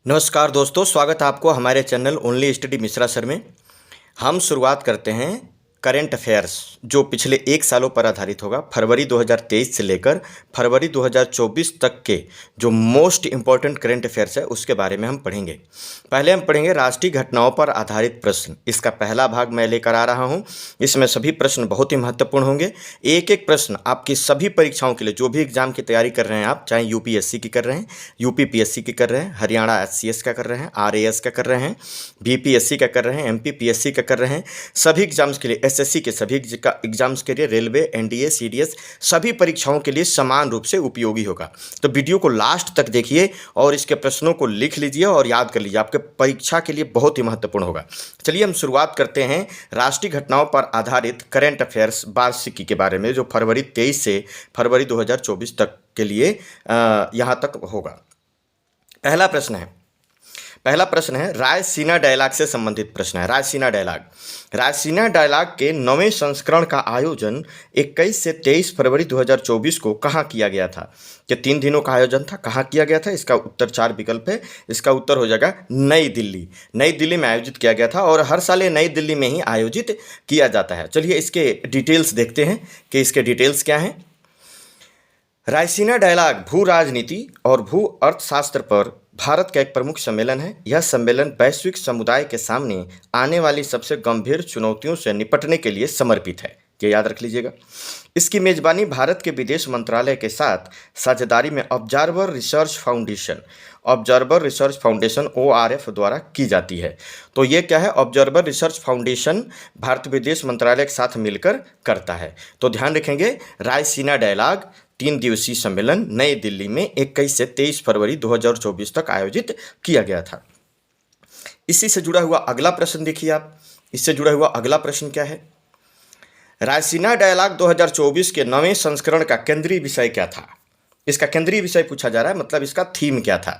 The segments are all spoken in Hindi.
नमस्कार दोस्तों, स्वागत है आपको हमारे channel only study Mishra sir में। हम शुरुआत करते हैं करंट अफेयर्स जो पिछले 1 सालों पर आधारित होगा। फरवरी 2023 से लेकर फरवरी 2024 तक के जो मोस्ट इम्पॉर्टेंट करंट अफेयर्स है उसके बारे में हम पढ़ेंगे। पहले हम पढ़ेंगे राष्ट्रीय घटनाओं पर आधारित प्रश्न। इसका पहला भाग मैं लेकर आ रहा हूं। इसमें सभी प्रश्न बहुत ही महत्वपूर्ण होंगे। एक एक प्रश्न आपकी सभी परीक्षाओं के लिए, जो भी एग्जाम की तैयारी कर रहे हैं आप, चाहे यूपीएससी की कर रहे हैं, यूपीपीएससी की कर रहे हैं, हरियाणा एचसीएस का कर रहे हैं, आरएएस का कर रहे हैं, बीपीएससी का कर रहे हैं, एमपीपीएससी का कर रहे हैं, सभी एग्जाम्स के लिए, एसएससी के सभी एग्जाम्स के लिए, रेलवे, एनडीए, सीडीएस, सभी परीक्षाओं के लिए समान रूप से उपयोगी होगा। तो वीडियो को लास्ट तक देखिए और इसके प्रश्नों को लिख लीजिए और याद कर लीजिए, आपके परीक्षा के लिए बहुत ही महत्वपूर्ण होगा। चलिए हम शुरुआत करते हैं राष्ट्रीय घटनाओं पर आधारित करंट अफेयर्स वार्षिकी के बारे में, जो फरवरी 23 से फरवरी 2024 तक के लिए यहाँ तक होगा। पहला प्रश्न है रायसीना डायलॉग से संबंधित प्रश्न है। रायसीना डायलॉग के 9वें संस्करण का आयोजन 21 से 23 फरवरी 2024 को कहाँ किया गया था? कि 3 दिनों का आयोजन था, कहाँ किया गया था? इसका उत्तर 4 विकल्प है। इसका उत्तर हो जाएगा नई दिल्ली में आयोजित किया गया था और हर साल ये नई दिल्ली में ही आयोजित किया जाता है। चलिए इसके डिटेल्स देखते हैं कि इसके डिटेल्स क्या हैं। रायसीना डायलॉग भू राजनीति और भू अर्थशास्त्र पर भारत का एक प्रमुख सम्मेलन है। यह सम्मेलन वैश्विक समुदाय के सामने आने वाली सबसे गंभीर चुनौतियों से निपटने के लिए समर्पित है, ये याद रख लीजिएगा। इसकी मेजबानी भारत के विदेश मंत्रालय के साथ साझेदारी में ऑब्जर्वर रिसर्च फाउंडेशन ORF द्वारा की जाती है। तो ये क्या है? ऑब्जर्वर रिसर्च फाउंडेशन भारत विदेश मंत्रालय के साथ मिलकर करता है। तो ध्यान रखेंगे, रायसीना डायलॉग 3 दिवसीय सम्मेलन नई दिल्ली में 21 से 23 फरवरी 2024 तक आयोजित किया गया था। इसी से जुड़ा हुआ अगला प्रश्न देखिए आप। इससे जुड़ा हुआ अगला प्रश्न क्या है? रायसीना डायलॉग 2024 के 9वें संस्करण का केंद्रीय विषय क्या था? इसका केंद्रीय विषय पूछा जा रहा है, मतलब इसका थीम क्या था?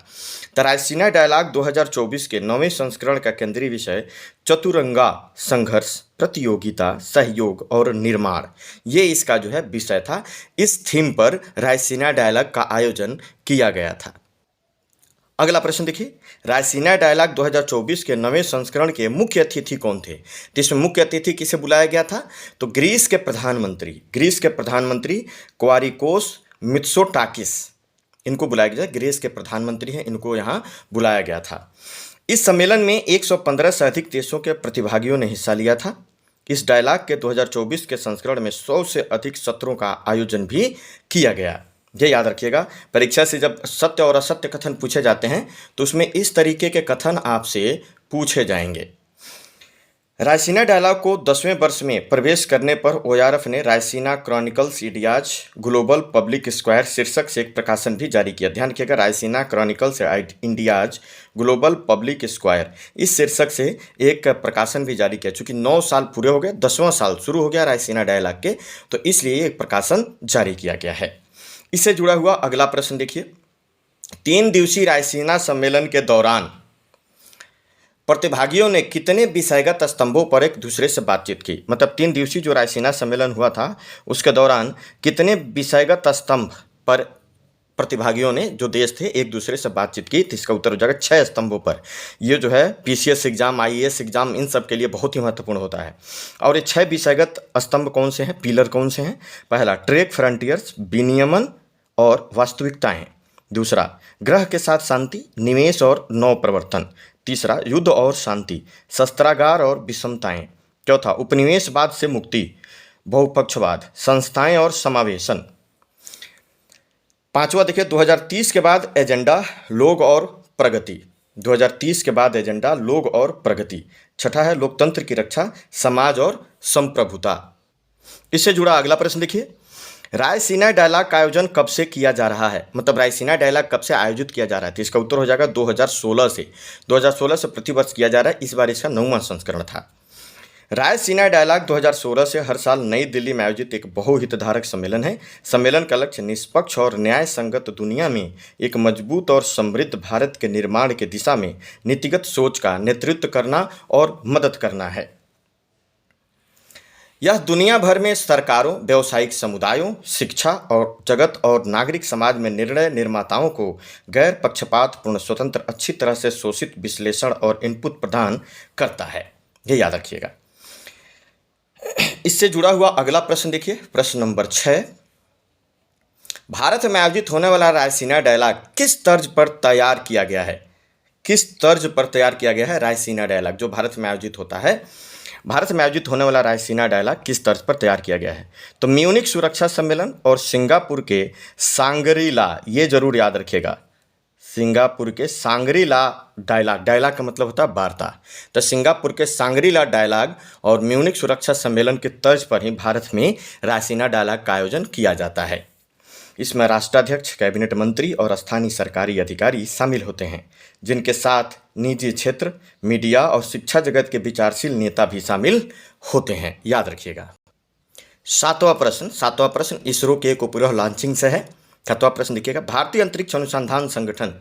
तो रायसीना डायलॉग 2024 के 9वें संस्करण का केंद्रीय विषय चतुरंगा संघर्ष, प्रतियोगिता, सहयोग और निर्माण, ये इसका जो है विषय था। इस थीम पर रायसीना डायलॉग का आयोजन किया गया था। अगला प्रश्न देखिए, रायसीना डायलॉग 2024 के 9वें संस्करण के मुख्य अतिथि कौन थे? तो इसमें मुख्य अतिथि किसे बुलाया गया था? तो ग्रीस के प्रधानमंत्री क्वारिकोस मित्सोटाकिस, इनको बुलाया गया। ग्रीस के प्रधानमंत्री हैं, इनको यहाँ बुलाया गया था। इस सम्मेलन में 115 से अधिक देशों के प्रतिभागियों ने हिस्सा लिया था। इस डायलॉग के 2024 के संस्करण में 100 से अधिक सत्रों का आयोजन भी किया गया। ये याद रखिएगा, परीक्षा से जब सत्य और असत्य कथन पूछे जाते हैं तो उसमें इस तरीके के कथन आपसे पूछे जाएंगे। रायसीना डायलॉग को 10वें वर्ष में प्रवेश करने पर ORF ने Raisina chronicles India's global public square शीर्षक से एक प्रकाशन भी जारी किया। ध्यान रखिएगा, Raisina chronicles India's global public square, इस शीर्षक से एक प्रकाशन भी जारी किया। चूंकि 9 साल पूरे हो गए, 10वां साल शुरू हो गया रायसीना डायलॉग के, तो इसलिए एक प्रकाशन जारी किया गया है। इससे जुड़ा हुआ अगला प्रश्न देखिए, 3 दिवसीय रायसीना सम्मेलन के दौरान प्रतिभागियों ने कितने विषयगत स्तंभों पर एक दूसरे से बातचीत की? मतलब 3 दिवसीय जो रायसीना सम्मेलन हुआ था उसके दौरान कितने विषयगत स्तंभ पर प्रतिभागियों ने, जो देश थे, एक दूसरे से बातचीत की? तो इसका उत्तर हो जाएगा 6 स्तंभों पर। ये जो है PCS एग्जाम, IAS एग्जाम, इन सब के लिए बहुत ही महत्वपूर्ण होता है। और ये 6 विषयगत स्तंभ कौन से हैं, पिलर कौन से हैं? पहला ट्रेक फ्रंटियर्स, विनियमन और वास्तविकताएं। दूसरा ग्रह के साथ शांति, निवेश और नव प्रवर्तन। तीसरा युद्ध और शांति, शस्त्रागार और विषमताएं। चौथा उपनिवेशवाद से मुक्ति, बहुपक्षवाद, संस्थाएं और समावेशन। पांचवा देखिए 2030 के बाद एजेंडा, लोग और प्रगति। 2030 के बाद एजेंडा, लोग और प्रगति। छठा है लोकतंत्र की रक्षा, समाज और संप्रभुता। इससे जुड़ा अगला प्रश्न देखिए, रायसीना डायलॉग का आयोजन कब से किया जा रहा है? मतलब रायसीना डायलॉग कब से आयोजित किया जा रहा है? तो इसका उत्तर हो जाएगा 2016 से प्रतिवर्ष किया जा रहा है। इस बार इसका 9वां संस्करण था। रायसीना डायलॉग 2016 से हर साल नई दिल्ली में आयोजित एक बहुहितधारक सम्मेलन है। सम्मेलन का लक्ष्य निष्पक्ष और न्याय संगत दुनिया में एक मजबूत और समृद्ध भारत के निर्माण की दिशा में नीतिगत सोच का नेतृत्व करना और मदद करना है। यह दुनिया भर में सरकारों, व्यावसायिक समुदायों, शिक्षा और जगत और नागरिक समाज में निर्णय निर्माताओं को गैर पक्षपातपूर्ण, स्वतंत्र, अच्छी तरह से शोषित विश्लेषण और इनपुट प्रदान करता है। ये याद रखिएगा। इससे जुड़ा हुआ अगला प्रश्न देखिए, प्रश्न नंबर 6। भारत में आयोजित होने वाला रायसीना डायलॉग किस तर्ज पर तैयार किया गया है? किस तर्ज पर तैयार किया गया है रायसीना डायलॉग जो भारत में आयोजित होता है? भारत में आयोजित होने वाला रायसीना डायलॉग किस तर्ज पर तैयार किया गया है? तो म्यूनिख सुरक्षा सम्मेलन और सिंगापुर के सांग्री-ला, ये जरूर याद रखिएगा, सिंगापुर के सांग्री-ला डायलॉग, डायलॉग का मतलब होता है वार्ता, तो सिंगापुर के सांग्री-ला डायलॉग और म्यूनिख सुरक्षा सम्मेलन के तर्ज पर ही भारत में रायसीना डायलॉग का आयोजन किया जाता है। इसमें राष्ट्राध्यक्ष, कैबिनेट मंत्री और स्थानीय सरकारी अधिकारी शामिल होते हैं, जिनके साथ निजी क्षेत्र, मीडिया और शिक्षा जगत के विचारशील नेता भी शामिल होते हैं। याद रखिएगा। सातवां प्रश्न इसरो के एक उपग्रह लॉन्चिंग से है। सातवां प्रश्न देखिएगा, भारतीय अंतरिक्ष अनुसंधान संगठन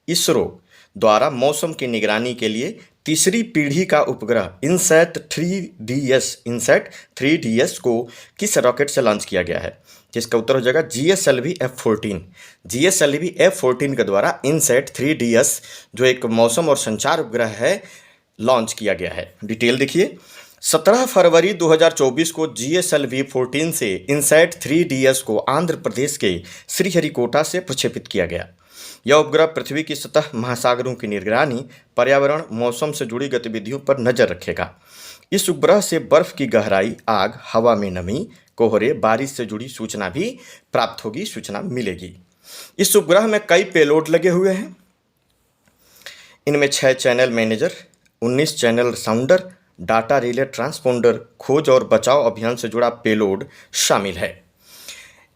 इसरो द्वारा मौसम की निगरानी के लिए तीसरी पीढ़ी का उपग्रह इनसैट 3DS को किस रॉकेट से लॉन्च किया गया है? जिसका उत्तर हो जाएगा GSLV F14। GSLV F14 के द्वारा इनसैट 3DS जो एक मौसम और संचार उपग्रह है लॉन्च किया गया है। डिटेल देखिए, 17 फरवरी 2024 को GSLV 14 से इनसैट 3DS को आंध्र प्रदेश के श्रीहरिकोटा से प्रक्षेपित किया गया। यह उपग्रह पृथ्वी की सतह, महासागरों की निगरानी, पर्यावरण, मौसम से जुड़ी गतिविधियों पर नजर रखेगा। इस उपग्रह से बर्फ की गहराई, आग, हवा में नमी, कोहरे, बारिश से जुड़ी सूचना भी प्राप्त होगी, सूचना मिलेगी। इस उपग्रह में कई पेलोड लगे हुए हैं। इनमें 6 channel manager, 19 channel साउंडर, data relay transponder, खोज और बचाव अभियान से जुड़ा पेलोड शामिल है।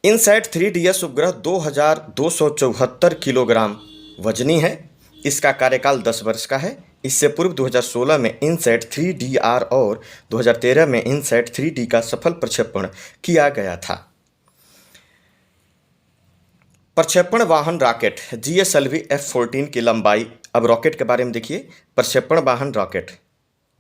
इनसैट 3DS उपग्रह 2274 किलोग्राम वजनी है। इसका कार्यकाल 10 वर्ष का है। इससे पूर्व 2016 में इनसैट 3DR और 2013 में इनसैट 3D का सफल प्रक्षेपण किया गया था। प्रक्षेपण वाहन रॉकेट GSLV F14 की लंबाई, अब रॉकेट के बारे में देखिए। प्रक्षेपण वाहन रॉकेट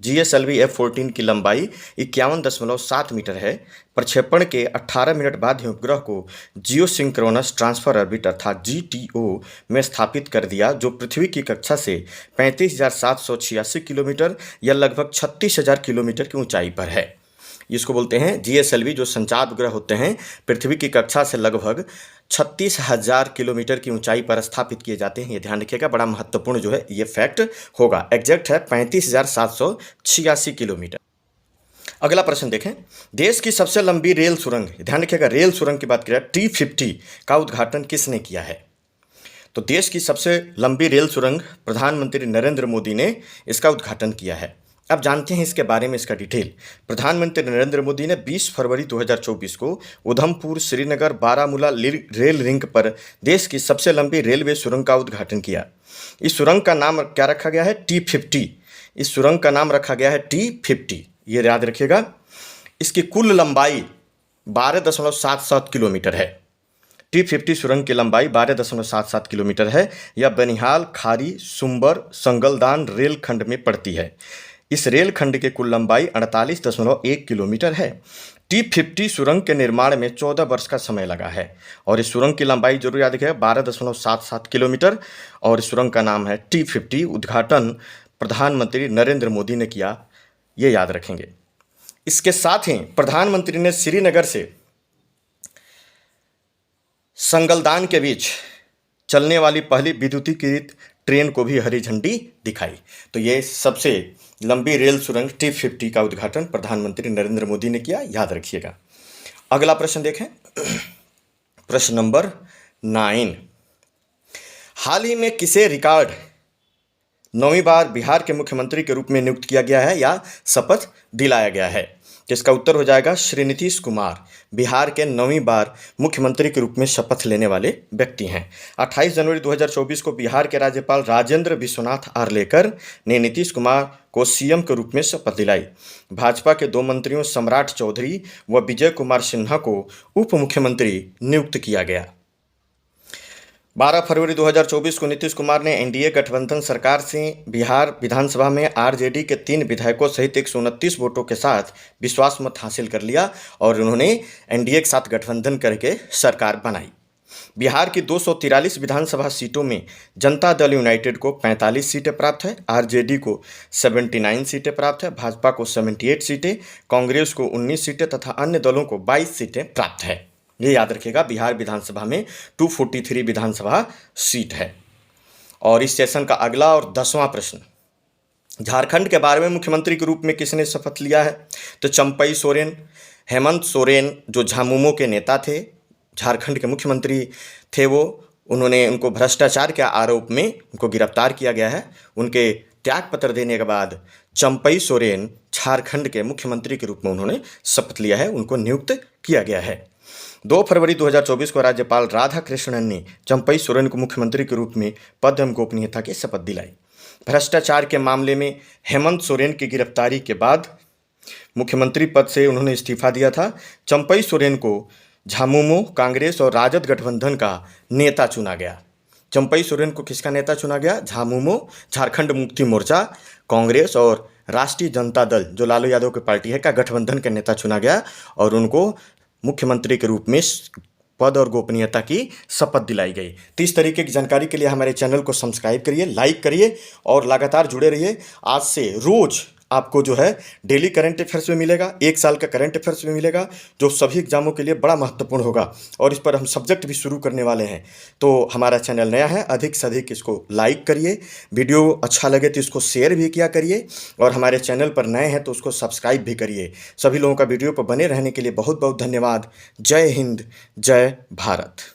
GSLV F14 की लंबाई 51.7 मीटर है। प्रक्षेपण के 18 मिनट बाद ही उपग्रह को जियोसिंक्रोनस ट्रांसफर ऑर्बिट अर्थात GTO में स्थापित कर दिया, जो पृथ्वी की कक्षा से 35,786 किलोमीटर या लगभग 36,000 किलोमीटर की ऊंचाई पर है। इसको बोलते हैं GSLV, जो संचार उपग्रह होते हैं पृथ्वी की कक्षा से लगभग 36,000 किलोमीटर की ऊंचाई पर स्थापित किए जाते हैं। ये ध्यान रखिएगा, बड़ा महत्वपूर्ण जो है ये फैक्ट होगा। एग्जैक्ट है 35,786 किलोमीटर। अगला प्रश्न देखें, देश की सबसे लंबी रेल सुरंग, ध्यान रखिएगा रेल सुरंग की बात करें, T50 का उद्घाटन किसने किया है? तो देश की सबसे लंबी रेल सुरंग प्रधानमंत्री नरेंद्र मोदी ने इसका उद्घाटन किया है। अब जानते हैं इसके बारे में, इसका डिटेल। प्रधानमंत्री नरेंद्र मोदी ने 20 फरवरी 2024 को उधमपुर श्रीनगर बारामूला रेल लिंक पर देश की सबसे लंबी रेलवे सुरंग का उद्घाटन किया। इस सुरंग का नाम क्या रखा गया है? T50। इस सुरंग का नाम रखा गया है T50, ये याद रखिएगा। इसकी कुल लंबाई 12.77 किलोमीटर है। T50 सुरंग की लंबाई 12.77 किलोमीटर है। यह बनिहाल, खारी, सुंबर, संगलदान रेल खंड में पड़ती है। इस रेल खंड की कुल लंबाई 48.1 किलोमीटर है। T50 सुरंग के निर्माण में 14 वर्ष का समय लगा है और इस सुरंग की लंबाई जरूर याद रखिएगा 12.77 किलोमीटर और इस सुरंग का नाम है T50। उद्घाटन प्रधानमंत्री नरेंद्र मोदी ने किया, ये याद रखेंगे। इसके साथ ही प्रधानमंत्री ने श्रीनगर से संगलदान के बीच चलने वाली पहली विद्युतीकृत ट्रेन को भी हरी झंडी दिखाई। तो ये सबसे लंबी रेल सुरंग T50 का उद्घाटन प्रधानमंत्री नरेंद्र मोदी ने किया, याद रखिएगा। अगला प्रश्न देखें, प्रश्न नंबर 9। हाल ही में किसे रिकॉर्ड 9वीं बार बिहार के मुख्यमंत्री के रूप में नियुक्त किया गया है या शपथ दिलाया गया है? जिसका उत्तर हो जाएगा श्री नीतीश कुमार बिहार के 9वीं बार मुख्यमंत्री के रूप में शपथ लेने वाले व्यक्ति हैं। 28 जनवरी 2024 को बिहार के राज्यपाल राजेंद्र विश्वनाथ आर्लेकर ने नीतीश कुमार को सीएम के रूप में शपथ दिलाई। भाजपा के 2 मंत्रियों सम्राट चौधरी व विजय कुमार सिन्हा को उप मुख्यमंत्री नियुक्त किया गया। 12 फरवरी 2024 को नीतीश कुमार ने एनडीए गठबंधन सरकार से बिहार विधानसभा में आरजेडी के 3 विधायकों सहित 129 वोटों के साथ विश्वास मत हासिल कर लिया और उन्होंने एनडीए के साथ गठबंधन करके सरकार बनाई। बिहार की 243 विधानसभा सीटों में जनता दल यूनाइटेड को 45 सीटें प्राप्त है, आरजेडी को 79 सीटें प्राप्त है, भाजपा को 78 सीटें, कांग्रेस को 19 सीटें तथा अन्य दलों को 22 सीटें प्राप्त है। ये याद रखिएगा, बिहार विधानसभा में 243 विधानसभा सीट है। और इस सेशन का अगला और 10वां प्रश्न, झारखंड के बारे में मुख्यमंत्री के रूप में किसने शपथ लिया है? तो चंपई सोरेन। हेमंत सोरेन जो झामुमो के नेता थे, झारखंड के मुख्यमंत्री थे उनको भ्रष्टाचार के आरोप में उनको गिरफ्तार किया गया है। उनके त्यागपत्र देने के बाद चंपई सोरेन झारखंड के मुख्यमंत्री के रूप में उन्होंने शपथ लिया है, उनको नियुक्त किया गया है। 2 फरवरी 2024 को राज्यपाल राधाकृष्णन ने चंपई सोरेन को मुख्यमंत्री के रूप में पद एवं गोपनीयता की शपथ दिलाई। भ्रष्टाचार के मामले में हेमंत सोरेन की गिरफ्तारी के बाद मुख्यमंत्री पद से उन्होंने इस्तीफा दिया था। चंपई सोरेन को झामुमो, कांग्रेस और राजद गठबंधन का नेता चुना गया। चंपई सोरेन को किसका नेता चुना गया? झामुमो, झारखंड मुक्ति मोर्चा, कांग्रेस और राष्ट्रीय जनता दल जो लालू यादव की पार्टी है का गठबंधन का नेता चुना गया और उनको मुख्यमंत्री के रूप में पद और गोपनीयता की शपथ दिलाई गई। तो इस तरीके की जानकारी के लिए हमारे चैनल को सब्सक्राइब करिए, लाइक करिए और लगातार जुड़े रहिए। आज से रोज आपको जो है डेली करंट अफेयर्स में मिलेगा, 1 साल का करंट अफेयर्स में मिलेगा जो सभी एग्जामों के लिए बड़ा महत्वपूर्ण होगा और इस पर हम सब्जेक्ट भी शुरू करने वाले हैं। तो हमारा चैनल नया है, अधिक से अधिक इसको लाइक करिए, वीडियो अच्छा लगे तो इसको शेयर भी किया करिए और हमारे चैनल पर नए हैं तो उसको सब्सक्राइब भी करिए। सभी लोगों का वीडियो पर बने रहने के लिए बहुत बहुत धन्यवाद। जय हिंद, जय भारत।